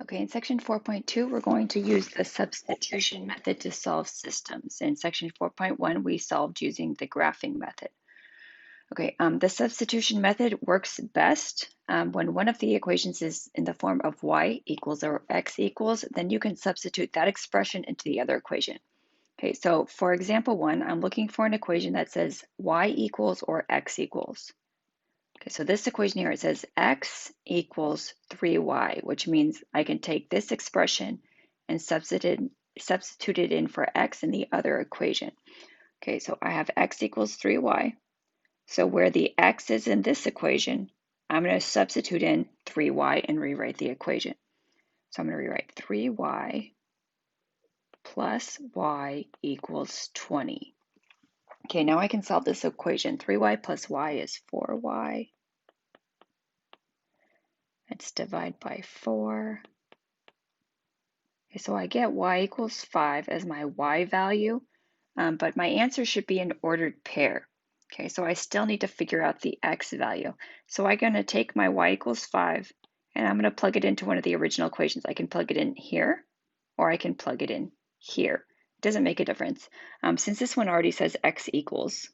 Okay, in section 4.2, we're going to use the substitution method to solve systems. In section 4.1, we solved using the graphing method. Okay, the substitution method works best when one of the equations is in the form of y equals or x equals, then you can substitute that expression into the other equation. Okay, so for example 1, I'm looking for an equation that says y equals or x equals. Okay, so this equation here, it says x equals 3y, which means I can take this expression and substitute it in for x in the other equation. Okay, so I have x equals 3y. So where the x is in this equation, I'm going to substitute in 3y and rewrite the equation. So I'm going to rewrite 3y plus y equals 20. Okay, now I can solve this equation. 3y plus y is 4y. Let's divide by 4. Okay, so I get y equals 5 as my y value, but my answer should be an ordered pair. Okay, so I still need to figure out the x value. So I'm going to take my y equals 5, and I'm going to plug it into one of the original equations. I can plug it in here, or I can plug it in here. It doesn't make a difference. Since this one already says x equals,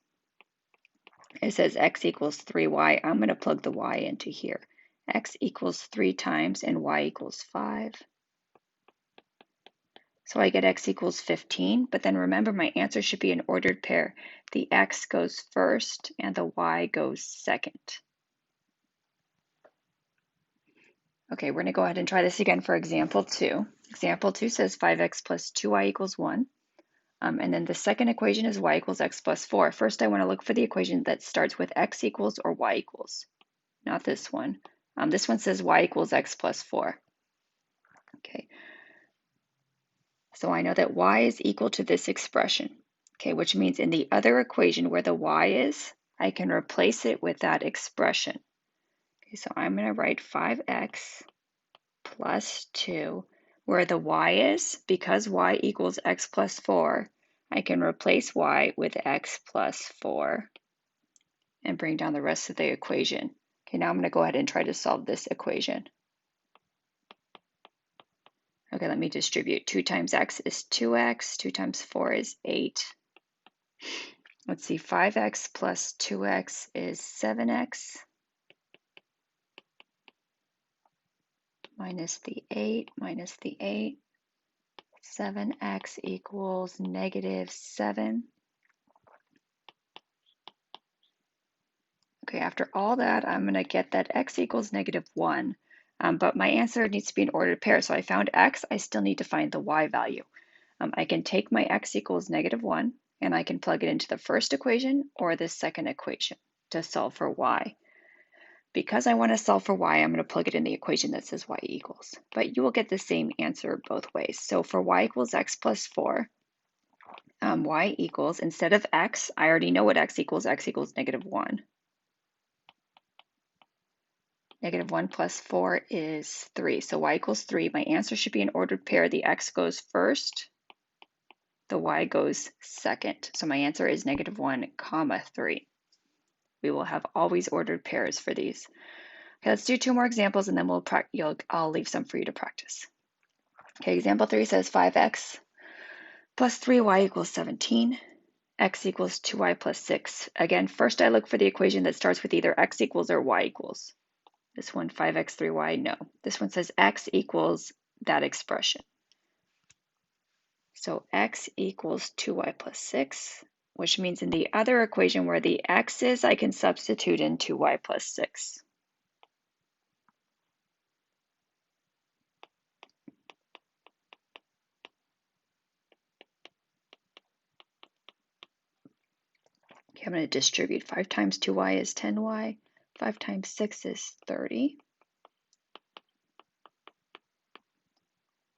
it says x equals 3y, I'm going to plug the y into here. X equals 3 times and y equals 5. So I get x equals 15, but then remember my answer should be an ordered pair. The x goes first and the y goes second. Okay, we're going to go ahead and try this again for example 2. Example 2 says 5x plus 2y equals 1. And then the second equation is y equals x plus 4. First, I want to look for the equation that starts with x equals or y equals, not this one. This one says y equals x plus 4. Okay, so I know that y is equal to this expression, okay, which means in the other equation where the y is, I can replace it with that expression. Okay, so I'm going to write 5x plus 2, where the y is, because y equals x plus 4, I can replace y with x plus 4 and bring down the rest of the equation. Okay, now I'm going to go ahead and try to solve this equation. Okay, let me distribute. 2 times x is 2x, 2 times 4 is 8. Let's see, 5x plus 2x is 7x. Minus the 8, minus the 8. 7x equals negative 7. Okay, after all that, I'm going to get that x equals negative 1. But my answer needs to be an ordered pair. So I found x, I still need to find the y value. I can take my x equals negative 1, and I can plug it into the first equation or the second equation to solve for y. Because I want to solve for y, I'm going to plug it in the equation that says y equals. But you will get the same answer both ways. So for y equals x plus 4, y equals, instead of x, I already know what x equals negative 1. Negative 1 plus 4 is 3. So y equals 3. My answer should be an ordered pair. The x goes first. The y goes second. So my answer is negative 1, comma 3. We will have always ordered pairs for these. Okay, let's do 2 more examples and then I'll leave some for you to practice. Okay, example 3 says 5x plus 3y equals 17. X equals 2y plus 6. Again, first I look for the equation that starts with either x equals or y equals. This one, 5x, 3y, no. This one says x equals that expression. So x equals 2y plus 6, which means in the other equation where the x is, I can substitute in 2y plus 6. Okay, I'm going to distribute. 5 times 2y is 10y. 5 times 6 is 30.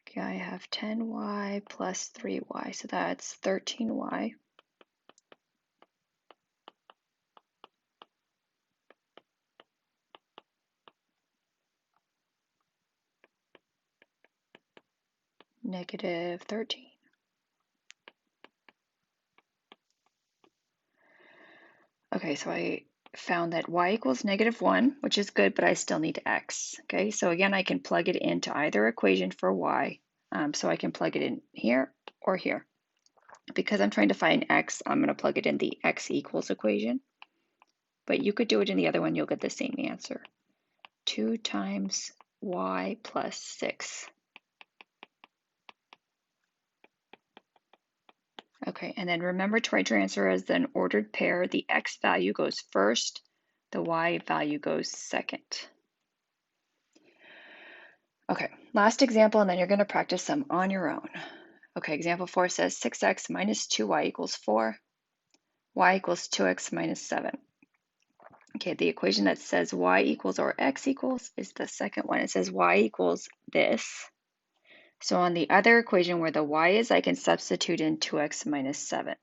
Okay, I have 10y plus 3y, so that's 13y. Negative 13. Okay, so I found that y equals -1, which is good, but I still need x. Okay, so again, I can plug it into either equation for y. So I can plug it in here or here. Because I'm trying to find x, I'm going to plug it in the x equals equation. But you could do it in the other one, you'll get the same answer. 2 times y plus 6. Okay, and then remember to write your answer as an ordered pair. The x value goes first, the y value goes second. Okay, last example, and then you're going to practice some on your own. Okay, example 4 says 6x minus 2y equals 4, y equals 2x minus 7. Okay, the equation that says y equals or x equals is the second one. It says y equals this. So on the other equation where the y is, I can substitute in 2x minus 7.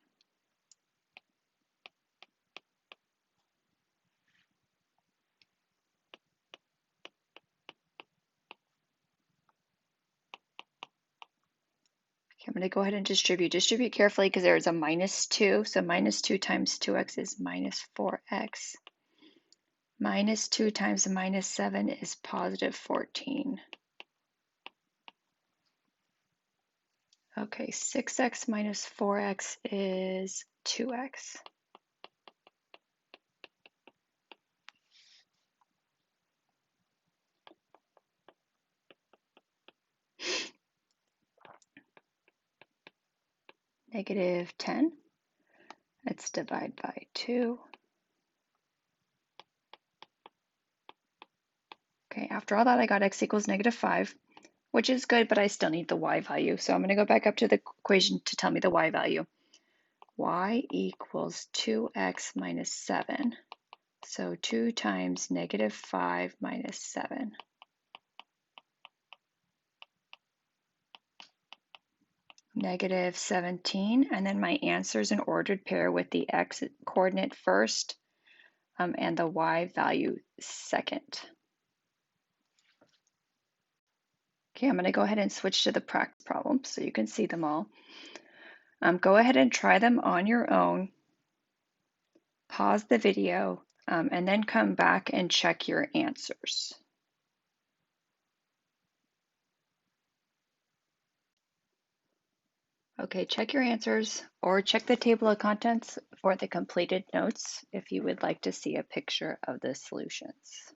Okay, I'm going to go ahead and distribute. Distribute carefully because there's a -2. So -2 times 2x is -4x. -2 times -7 is +14. Okay, 6x minus 4x is 2x. -10. Let's divide by 2. Okay, after all that, I got x equals -5, which is good, but I still need the y value. So I'm going to go back up to the equation to tell me the y value. Y equals 2x minus 7. So 2 times -5 minus 7. -17, and then my answer is an ordered pair with the x coordinate first and the y value second. Okay, I'm going to go ahead and switch to the practice problems so you can see them all. Go ahead and try them on your own. Pause the video and then come back and check your answers. Okay, check your answers or check the table of contents for the completed notes if you would like to see a picture of the solutions.